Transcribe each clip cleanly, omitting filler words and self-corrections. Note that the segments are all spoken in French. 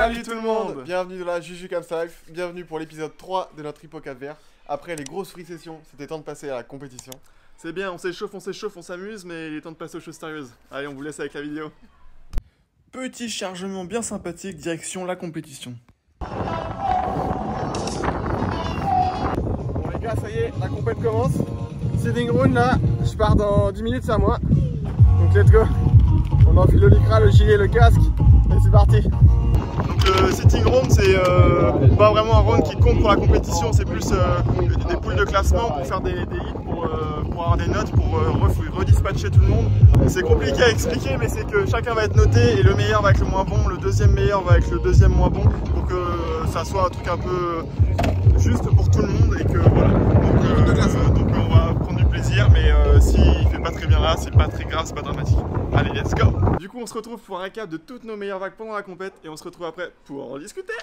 Salut tout le monde. Bienvenue dans la Juju Camps Life, bienvenue pour l'épisode 3 de notre Hippo 4 vert. Après les grosses free sessions, c'était temps de passer à la compétition. C'est bien, on s'échauffe, on s'amuse, mais il est temps de passer aux choses sérieuses. Allez, on vous laisse avec la vidéo. Petit chargement bien sympathique, direction la compétition. Bon les gars, ça y est, la compète commence. Sitting round là, je pars dans 10 minutes, c'est à moi. Donc let's go. On enfile le lycra, le gilet, le casque, et c'est parti. Donc le sitting round, c'est pas vraiment un round qui compte pour la compétition, c'est plus des poules de classement pour faire des hits, pour avoir des notes, pour redispatcher tout le monde. C'est compliqué à expliquer, mais c'est que chacun va être noté et le meilleur va être le moins bon, le deuxième meilleur va être le deuxième moins bon, pour que ça soit un truc un peu juste pour tout le monde et que voilà. Donc on va prendre du plaisir, mais s'il fait pas très bien là, c'est pas très grave, c'est pas dramatique. Allez, let's go! Du coup, on se retrouve pour un récap de toutes nos meilleures vagues pendant la compète et on se retrouve après pour en discuter.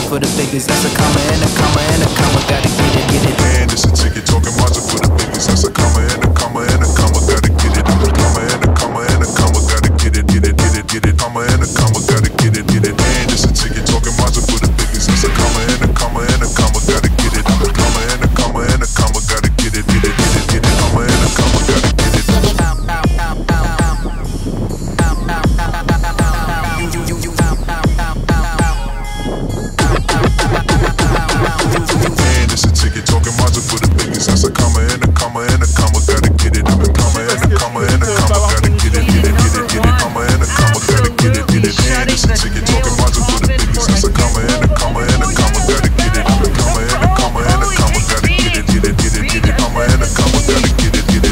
for the biggest. That's a comma and a comma and a comma. Gotta get it. And it's a ticket talking Mazda for the biggest. That's a comma and a comma and a comma. Gotta get it. Comma and a comma and a comma. Gotta get it. Comma and a comma. Gotta get it. And it's a ticket talking Mazda for the biggest. That's a comma and a comma and a comma. Gotta get it. Comma and a comma and a comma. Gotta get it. Comma and a comma. Gotta get it. And it's a ticket talking Mazda for the biggest. That's a comma and a comma and a comma. Gotta get it. Comma and a comma and a comma. Gotta get it. Comma and a comma. Gotta get it. And it's a ticket talking Mazda for the biggest. That's a comma and a comma and a comma. Gotta get it. Comma and a comma and a comma. Gotta get it. Comma and a comma. Gotta get it.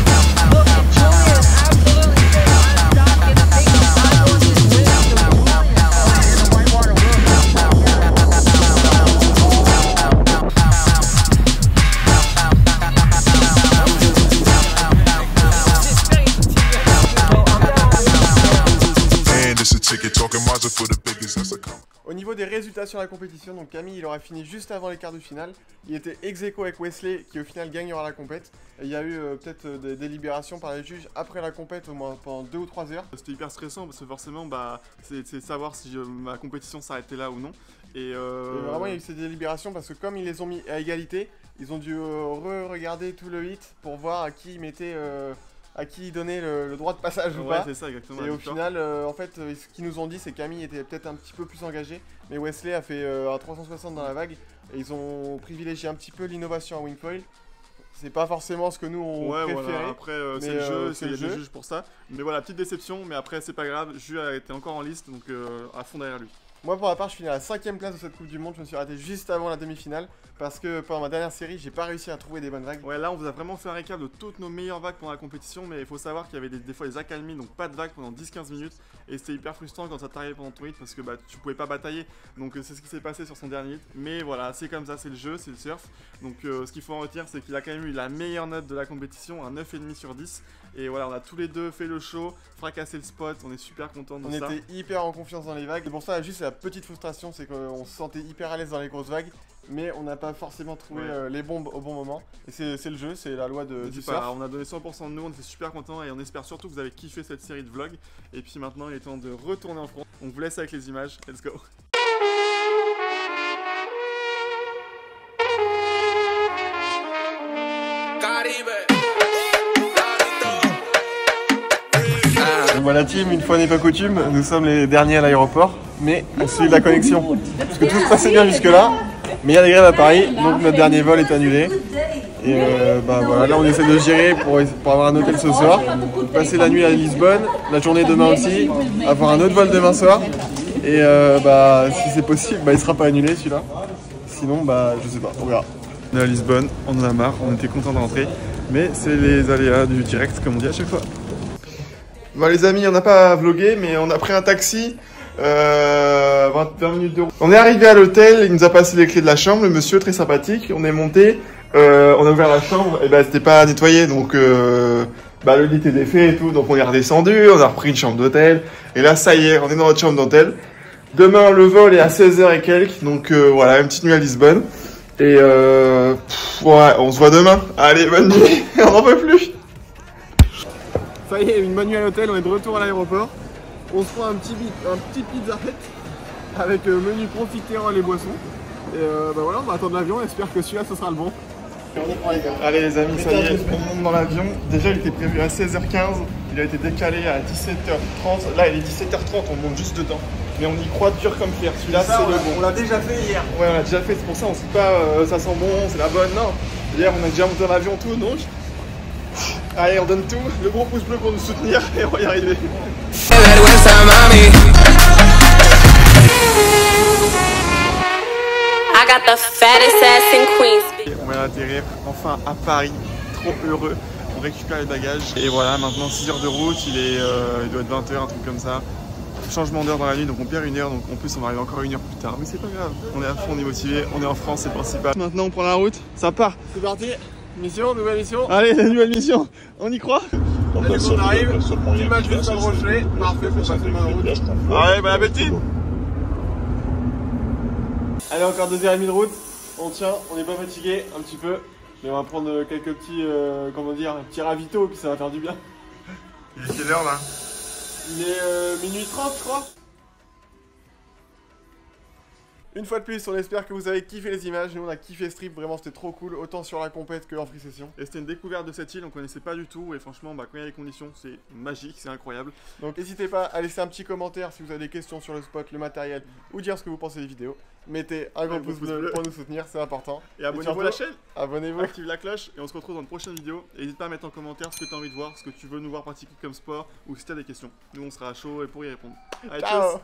Au niveau des résultats sur la compétition, donc Camille il aura fini juste avant les quarts de finale. Il était ex-aequo avec Wesley qui au final gagnera la compète. Il y a eu peut-être des délibérations par les juges après la compète au moins pendant 2 ou 3 heures. C'était hyper stressant parce que forcément bah, c'est savoir si ma compétition s'arrêtait là ou non. Et vraiment il y a eu ces délibérations parce que comme ils les ont mis à égalité, ils ont dû re-regarder tout le hit pour voir à qui ils mettaient... à qui donner le droit de passage ou pas. C'est ça, exactement. Et au final, en fait, ce qu'ils nous ont dit, c'est que Camille était peut-être un petit peu plus engagé, mais Wesley a fait un 360 dans la vague, et ils ont privilégié un petit peu l'innovation à wingfoil. C'est pas forcément ce que nous on préférait. Voilà. Après, c'est le jeu, c'est les juges pour ça. Mais voilà, petite déception, mais après, c'est pas grave. Jules a été encore en liste, donc à fond derrière lui. Moi pour ma part je finis à la 5ème place de cette Coupe du Monde, je me suis arrêté juste avant la demi-finale parce que pendant ma dernière série j'ai pas réussi à trouver des bonnes vagues. Ouais là on vous a vraiment fait un récap de toutes nos meilleures vagues pendant la compétition, mais il faut savoir qu'il y avait des fois des accalmies, donc pas de vagues pendant 10-15 minutes et c'était hyper frustrant quand ça t'arrivait pendant ton hit parce que bah, tu pouvais pas batailler, donc c'est ce qui s'est passé sur son dernier hit, mais voilà c'est comme ça, c'est le jeu, c'est le surf, donc ce qu'il faut en retenir c'est qu'il a quand même eu la meilleure note de la compétition, un 9,5 sur 10 et voilà on a tous les deux fait le show, fracassé le spot, on est super contents de ça. On était hyper en confiance dans les vagues, et pour ça juste la petite frustration c'est qu'on se sentait hyper à l'aise dans les grosses vagues, mais on n'a pas forcément trouvé les bombes au bon moment. Et c'est le jeu, c'est la loi du surf. On a donné 100% de nous, on était super contents et on espère surtout que vous avez kiffé cette série de vlogs. Et puis maintenant il est temps de retourner en France. On vous laisse avec les images, let's go. Voilà team, une fois n'est pas coutume, nous sommes les derniers à l'aéroport, mais on suit la connexion. Parce que tout se passait bien jusque là, mais il y a des grèves à Paris, donc notre dernier vol est annulé. Et bah voilà, là on essaie de gérer pour avoir un hôtel ce soir, passer la nuit à Lisbonne, la journée demain aussi, avoir un autre vol demain soir. Et bah si c'est possible, bah il sera pas annulé celui-là. Sinon bah je sais pas, on verra. On est à Lisbonne, on en a marre, on était content de rentrer, mais c'est les aléas du direct comme on dit à chaque fois. Bon les amis, on n'a pas vlogué, mais on a pris un taxi, 20 minutes de route. On est arrivé à l'hôtel, il nous a passé les clés de la chambre, le monsieur très sympathique, on est monté, on a ouvert la chambre, et bah c'était pas nettoyé, donc bah le lit était défait et tout, donc on est redescendu, on a repris une chambre d'hôtel, et là ça y est, on est dans notre chambre d'hôtel. Demain le vol est à 16h et quelques, donc voilà, une petite nuit à Lisbonne, et ouais, on se voit demain, allez bonne nuit, on n'en peut plus. Ça y est, une bonne nuit à l'hôtel, on est de retour à l'aéroport. On se prend un petit pizza avec menu profiterole et boissons. Et bah voilà, on va attendre l'avion, on espère que celui-là ce sera le bon. Allez les amis, ça y est, on monte dans l'avion. Déjà il était prévu à 16h15, il a été décalé à 17h30. Là il est 17h30, on monte juste dedans. Mais on y croit dur comme fer, celui-là c'est le bon. On l'a déjà fait hier. Ouais, on l'a déjà fait, c'est pour ça on se dit pas ça sent bon, c'est la bonne, non. Hier on a déjà monté dans l'avion tout, donc... Allez, on donne tout, le gros pouce bleu pour nous soutenir et on va y arriver. On va atterrir enfin à Paris, trop heureux. On récupère les bagages et voilà, maintenant 6 heures de route, il doit être 20h, un truc comme ça. Changement d'heure dans la nuit, donc on perd une heure, donc en plus on va arriver encore une heure plus tard. Mais c'est pas grave, on est à fond, on est motivé, on est en France, c'est le principal. Maintenant on prend la route, ça part. C'est parti. Mission, nouvelle mission. Allez, la nouvelle mission, on y croit. Allez, on arrive, l'image de Stade Rochelet, parfait pour passer ma route. Allez, bon appétit. Allez, encore 2h30 de route. On tient, on n'est pas fatigué, un petit peu. Mais on va prendre quelques petits, comment dire, un petit ravito, puis ça va faire du bien. Il est quelle heure là? Il est minuit 30, je crois. Une fois de plus, on espère que vous avez kiffé les images. Nous, on a kiffé ce trip. Vraiment, c'était trop cool. Autant sur la compète que en free session. Et c'était une découverte de cette île. On connaissait pas du tout. Et franchement, bah, quand il y a les conditions, c'est magique, c'est incroyable. Donc, n'hésitez pas à laisser un petit commentaire si vous avez des questions sur le spot, le matériel ou dire ce que vous pensez des vidéos. Mettez un gros pouce bleu pour nous soutenir, c'est important. Et abonnez-vous à la chaîne. Abonnez-vous. Active la cloche. Et on se retrouve dans une prochaine vidéo. Et n'hésite pas à mettre en commentaire ce que tu as envie de voir, ce que tu veux nous voir pratiquer comme sport ou si tu as des questions. Nous, on sera chaud et pour y répondre. Allez, Ciao. tchuss.